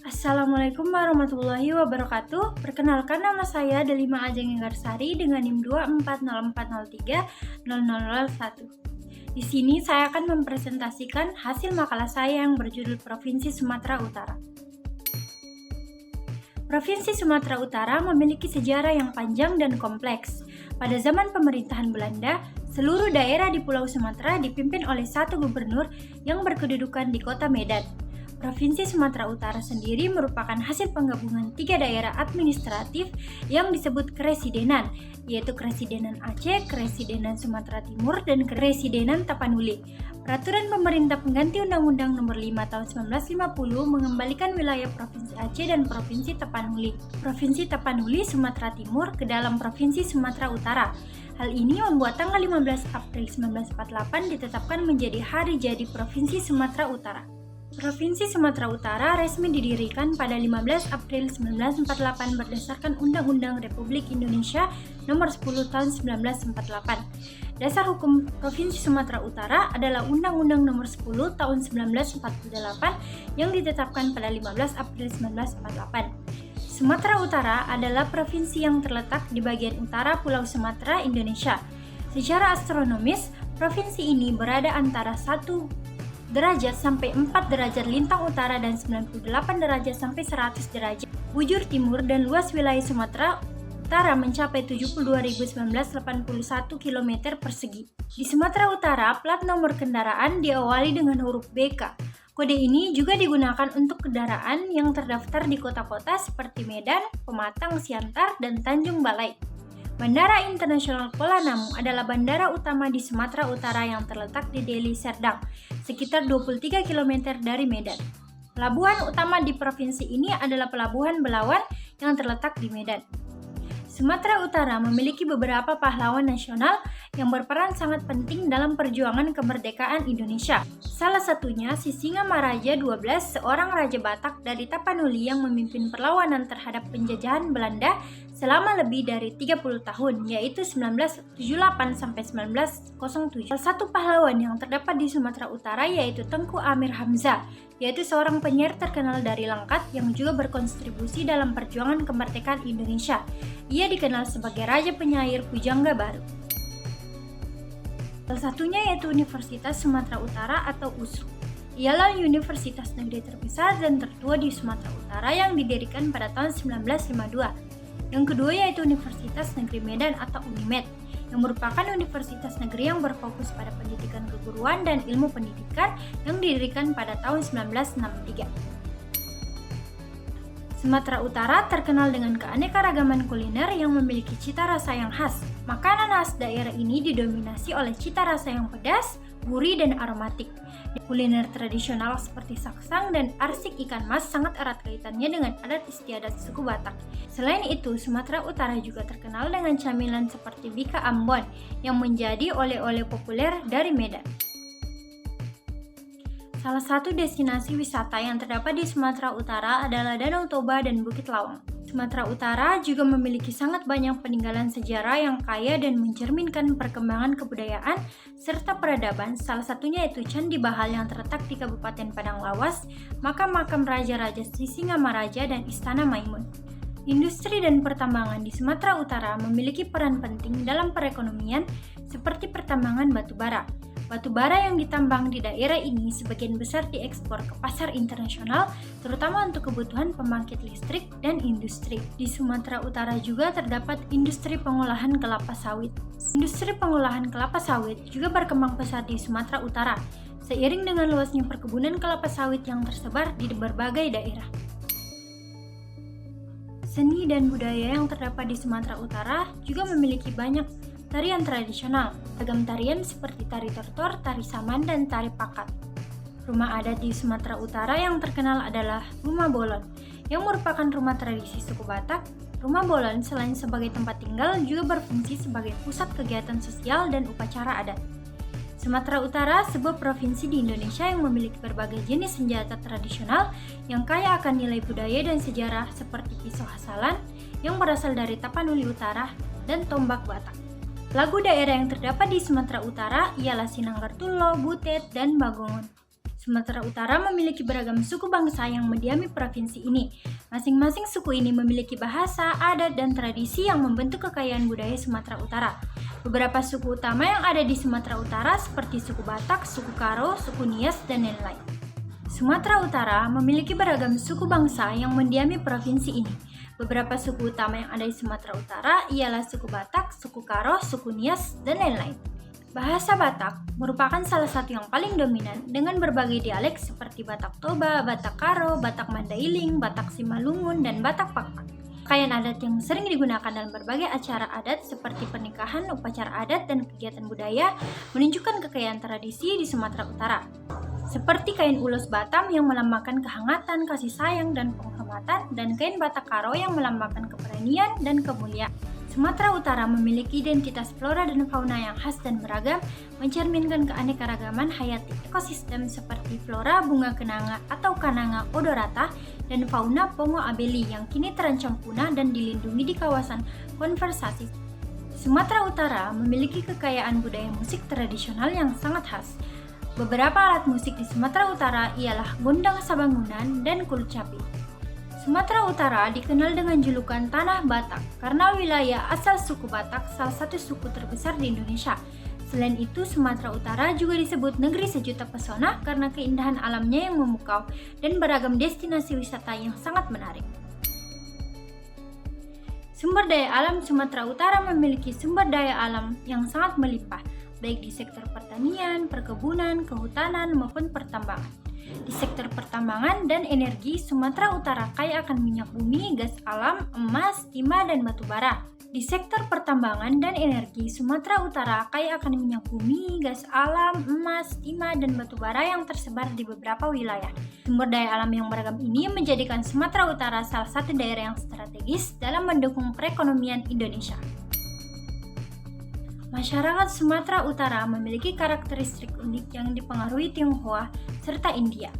Assalamualaikum warahmatullahi wabarakatuh. Perkenalkan, nama saya Delima Ajeng Enggarsari dengan NIM 240430001. Di sini saya akan mempresentasikan hasil makalah saya yang berjudul Provinsi Sumatera Utara. Provinsi Sumatera Utara memiliki sejarah yang panjang dan kompleks. Pada zaman pemerintahan Belanda, seluruh daerah di Pulau Sumatera dipimpin oleh satu gubernur yang berkedudukan di Kota Medan. Provinsi Sumatera Utara sendiri merupakan hasil penggabungan 3 daerah administratif yang disebut Kresidenan, yaitu Kresidenan Aceh, Kresidenan Sumatera Timur, dan Kresidenan Tapanuli. Peraturan pemerintah pengganti Undang-Undang Nomor 5 Tahun 1950 mengembalikan wilayah Provinsi Aceh dan Provinsi Tapanuli, Provinsi Tapanuli Sumatera Timur ke dalam Provinsi Sumatera Utara. Hal ini membuat tanggal 15 April 1948 ditetapkan menjadi hari jadi Provinsi Sumatera Utara. Provinsi Sumatera Utara resmi didirikan pada 15 April 1948 berdasarkan Undang-Undang Republik Indonesia Nomor 10 Tahun 1948. Dasar hukum Provinsi Sumatera Utara adalah Undang-Undang Nomor 10 Tahun 1948 yang ditetapkan pada 15 April 1948. Sumatera Utara adalah provinsi yang terletak di bagian utara Pulau Sumatera, Indonesia. Secara astronomis, provinsi ini berada antara 1 derajat sampai 4 derajat lintang utara dan 98 derajat sampai 100 derajat bujur timur, dan luas wilayah Sumatera Utara mencapai 72.981 km persegi. Di Sumatera Utara, plat nomor kendaraan diawali dengan huruf BK. Kode ini juga digunakan untuk kendaraan yang terdaftar di kota-kota seperti Medan, Pematang, Siantar, dan Tanjung Balai. Bandara Internasional Kuala Namu adalah bandara utama di Sumatera Utara yang terletak di Deli Serdang, sekitar 23 km dari Medan. Pelabuhan utama di provinsi ini adalah Pelabuhan Belawan yang terletak di Medan. Sumatera Utara memiliki beberapa pahlawan nasional yang berperan sangat penting dalam perjuangan kemerdekaan Indonesia. Salah satunya Sisingamaraja XII, seorang raja Batak dari Tapanuli yang memimpin perlawanan terhadap penjajahan Belanda selama lebih dari 30 tahun, yaitu 1978 sampai 1907. Salah satu pahlawan yang terdapat di Sumatera Utara yaitu Tengku Amir Hamzah, yaitu seorang penyair terkenal dari Langkat yang juga berkontribusi dalam perjuangan kemerdekaan Indonesia. Ia dikenal sebagai Raja Penyair Pujangga Baru. Salah satunya yaitu Universitas Sumatera Utara atau USU. Ialah universitas negeri terbesar dan tertua di Sumatera Utara yang didirikan pada tahun 1952. Yang kedua yaitu Universitas Negeri Medan atau UNIMED, yang merupakan universitas negeri yang berfokus pada pendidikan keguruan dan ilmu pendidikan yang didirikan pada tahun 1963. Sumatera Utara terkenal dengan keanekaragaman kuliner yang memiliki cita rasa yang khas. Makanan khas daerah ini didominasi oleh cita rasa yang pedas, gurih, dan aromatik. Kuliner tradisional seperti saksang dan arsik ikan mas sangat erat kaitannya dengan adat istiadat suku Batak. Selain itu, Sumatera Utara juga terkenal dengan camilan seperti bika Ambon yang menjadi oleh-oleh populer dari Medan. Salah satu destinasi wisata yang terdapat di Sumatera Utara adalah Danau Toba dan Bukit Lawang. Sumatera Utara juga memiliki sangat banyak peninggalan sejarah yang kaya dan mencerminkan perkembangan kebudayaan serta peradaban, salah satunya yaitu Candi Bahal yang terletak di Kabupaten Padang Lawas, makam-makam raja-raja Sisingamaraja, dan Istana Maimun. Industri dan pertambangan di Sumatera Utara memiliki peran penting dalam perekonomian seperti pertambangan batu bara. Batu bara yang ditambang di daerah ini sebagian besar diekspor ke pasar internasional, terutama untuk kebutuhan pembangkit listrik dan industri. Di Sumatera Utara juga terdapat industri pengolahan kelapa sawit. Industri pengolahan kelapa sawit juga berkembang pesat di Sumatera Utara, seiring dengan luasnya perkebunan kelapa sawit yang tersebar di berbagai daerah. Seni dan budaya yang terdapat di Sumatera Utara juga memiliki banyak tarian tradisional, beragam tarian seperti tari tortor, tari saman, dan tari pakat. Rumah adat di Sumatera Utara yang terkenal adalah Rumah Bolon, yang merupakan rumah tradisi suku Batak. Rumah Bolon selain sebagai tempat tinggal juga berfungsi sebagai pusat kegiatan sosial dan upacara adat. Sumatera Utara sebuah provinsi di Indonesia yang memiliki berbagai jenis senjata tradisional yang kaya akan nilai budaya dan sejarah seperti pisau hasalan yang berasal dari Tapanuli Utara dan tombak Batak. Lagu daerah yang terdapat di Sumatera Utara ialah Sinanggartulo, Butet, dan Bagongon. Sumatera Utara memiliki beragam suku bangsa yang mendiami provinsi ini. Masing-masing suku ini memiliki bahasa, adat, dan tradisi yang membentuk kekayaan budaya Sumatera Utara. Beberapa suku utama yang ada di Sumatera Utara seperti suku Batak, suku Karo, suku Nias, dan lain-lain. Sumatera Utara memiliki beragam suku bangsa yang mendiami provinsi ini. Beberapa suku utama yang ada di Sumatera Utara ialah suku Batak, suku Karo, suku Nias, dan lain-lain. Bahasa Batak merupakan salah satu yang paling dominan dengan berbagai dialek seperti Batak Toba, Batak Karo, Batak Mandailing, Batak Simalungun, dan Batak Pakpak. Pakaian adat yang sering digunakan dalam berbagai acara adat seperti pernikahan, upacara adat, dan kegiatan budaya menunjukkan kekayaan tradisi di Sumatera Utara. Seperti kain ulos Batam yang melambangkan kehangatan, kasih sayang, dan penghormatan, dan kain Batak Karo yang melambangkan keberanian dan kemuliaan. Sumatera Utara memiliki identitas flora dan fauna yang khas dan beragam, mencerminkan keanekaragaman hayati ekosistem seperti flora bunga kenanga atau Cananga odorata dan fauna Pongo abeli yang kini terancam punah dan dilindungi di kawasan konservasi. Sumatera Utara memiliki kekayaan budaya musik tradisional yang sangat khas. Beberapa alat musik di Sumatera Utara ialah gondang Sabangunan dan Kulcapi. Sumatera Utara dikenal dengan julukan Tanah Batak karena wilayah asal suku Batak salah satu suku terbesar di Indonesia. Selain itu, Sumatera Utara juga disebut negeri sejuta pesona karena keindahan alamnya yang memukau dan beragam destinasi wisata yang sangat menarik. Sumber daya alam Sumatera Utara memiliki sumber daya alam yang sangat melimpah, baik di sektor pertanian, perkebunan, kehutanan, maupun pertambangan. Di sektor pertambangan dan energi, Sumatera Utara kaya akan minyak bumi, gas alam, emas, timah, dan batu bara. Di sektor pertambangan dan energi, Sumatera Utara kaya akan minyak bumi, gas alam, emas, timah, dan batu bara yang tersebar di beberapa wilayah. Sumber daya alam yang beragam ini menjadikan Sumatera Utara salah satu daerah yang strategis dalam mendukung perekonomian Indonesia. Masyarakat Sumatera Utara memiliki karakteristik unik yang dipengaruhi Tionghoa serta India.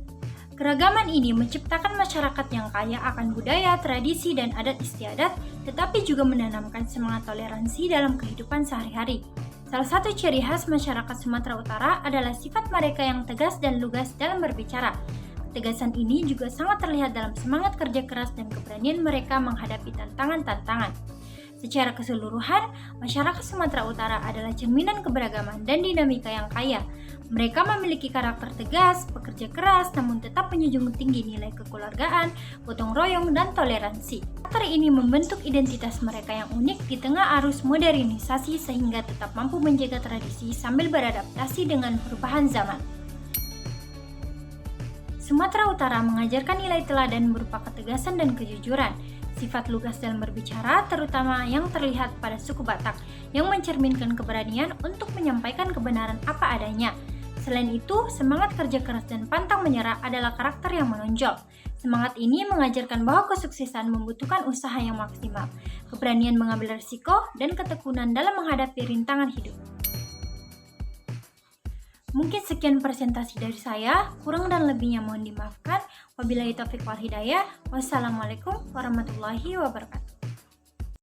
Keragaman ini menciptakan masyarakat yang kaya akan budaya, tradisi, dan adat istiadat, tetapi juga menanamkan semangat toleransi dalam kehidupan sehari-hari. Salah satu ciri khas masyarakat Sumatera Utara adalah sifat mereka yang tegas dan lugas dalam berbicara. Ketegasan ini juga sangat terlihat dalam semangat kerja keras dan keberanian mereka menghadapi tantangan-tantangan. Secara keseluruhan, masyarakat Sumatera Utara adalah cerminan keberagaman dan dinamika yang kaya. Mereka memiliki karakter tegas, pekerja keras, namun tetap menjunjung tinggi nilai kekeluargaan, gotong royong, dan toleransi. Karakter ini membentuk identitas mereka yang unik di tengah arus modernisasi sehingga tetap mampu menjaga tradisi sambil beradaptasi dengan perubahan zaman. Sumatera Utara mengajarkan nilai teladan berupa ketegasan dan kejujuran. Sifat lugas dalam berbicara, terutama yang terlihat pada suku Batak, yang mencerminkan keberanian untuk menyampaikan kebenaran apa adanya. Selain itu, semangat kerja keras dan pantang menyerah adalah karakter yang menonjol. Semangat ini mengajarkan bahwa kesuksesan membutuhkan usaha yang maksimal, keberanian mengambil risiko, dan ketekunan dalam menghadapi rintangan hidup. Mungkin sekian presentasi dari saya, kurang dan lebihnya mohon dimaafkan. Wabillahi taufiq wal hidayah. Wassalamualaikum warahmatullahi wabarakatuh.